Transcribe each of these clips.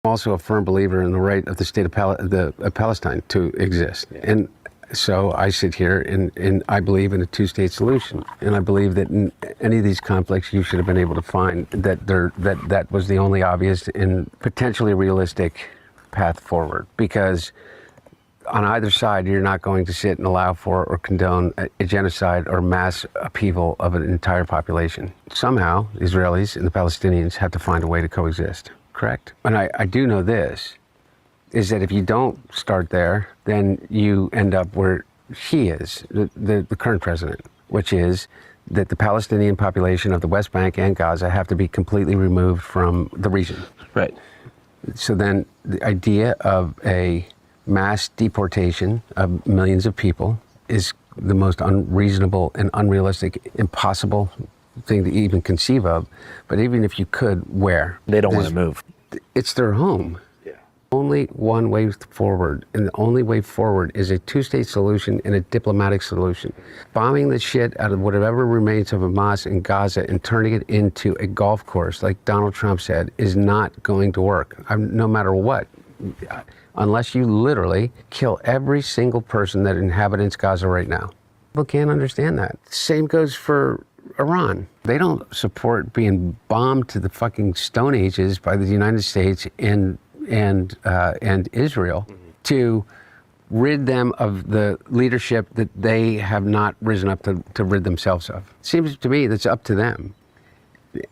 I'm also a firm believer in the right of the state of Palestine to exist. Yeah. And so I sit here and I believe in a two-state solution. And I believe that in any of these conflicts, you should have been able to find that that was the only obvious and potentially realistic path forward. Because on either side, you're not going to sit and allow for or condone a genocide or mass upheaval of an entire population. Somehow, Israelis and the Palestinians have to find a way to coexist, correct? And I do know this, is that if you don't start there, then you end up where he is, the current president, which is that the Palestinian population of the West Bank and Gaza have to be completely removed from the region. Right. So then the idea of a mass deportation of millions of people is the most unreasonable and unrealistic, impossible thing to even conceive of. But even if you could, where? They don't want to move. It's their home. Yeah. Only one way forward, and the only way forward is a two-state solution and a diplomatic solution. Bombing the shit out of whatever remains of Hamas in Gaza and turning it into a golf course, like Donald Trump said, is not going to work, no matter what. Unless you literally kill every single person that inhabits Gaza right now. People can't understand that. Same goes for Iran. They don't support being bombed to the fucking Stone Ages by the United States and Israel to rid them of the leadership that they have not risen up to rid themselves of. It seems to me that's up to them.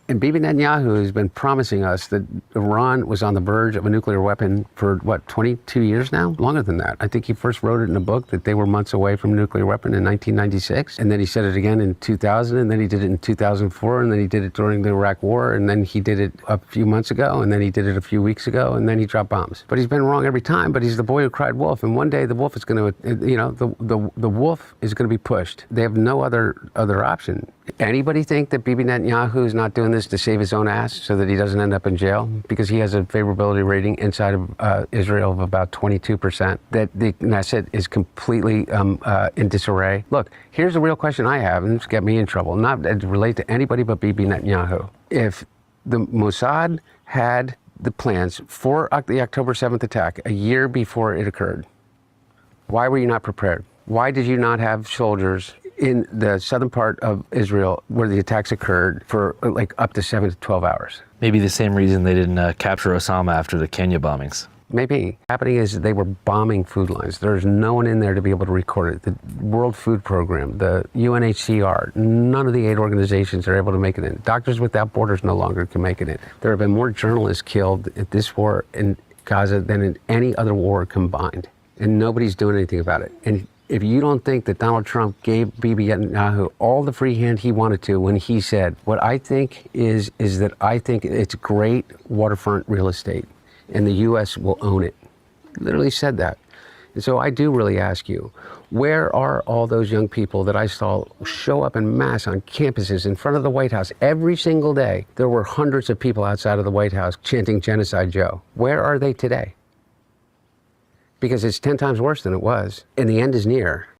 And Bibi Netanyahu has been promising us that Iran was on the verge of a nuclear weapon for, what, 22 years now? Longer than that. I think he first wrote it in a book that they were months away from a nuclear weapon in 1996. And then he said it again in 2000, and then he did it in 2004, and then he did it during the Iraq War, and then he did it a few months ago, and then he did it a few weeks ago, and then he dropped bombs. But he's been wrong every time, but he's the boy who cried wolf. And one day the wolf is going to, the wolf is going to be pushed. They have no other option. Anybody think that Bibi Netanyahu is not doing this to save his own ass so that he doesn't end up in jail? Because he has a favorability rating inside of Israel of about 22%, that the Knesset is completely in disarray. Look, here's the real question I have, and this get me in trouble, not to relate to anybody but Bibi Netanyahu. If the Mossad had the plans for the October 7th attack a year before it occurred, why were you not prepared? Why did you not have soldiers in the southern part of Israel where the attacks occurred for like up to 7 to 12 hours? Maybe the same reason they didn't capture Osama after the Kenya bombings. Maybe. Happening is they were bombing food lines. There's no one in there to be able to record it. The World Food Program, the UNHCR, none of the aid organizations are able to make it in. Doctors Without Borders no longer can make it in. There have been more journalists killed at this war in Gaza than in any other war combined. And nobody's doing anything about it. And if you don't think that Donald Trump gave Bibi Netanyahu all the free hand he wanted to when he said, what I think is that I think it's great waterfront real estate and the U.S. will own it. Literally said that. And so I do really ask you, where are all those young people that I saw show up en masse on campuses in front of the White House every single day? There were hundreds of people outside of the White House chanting Genocide Joe. Where are they today? Because it's 10 times worse than it was, and the end is near.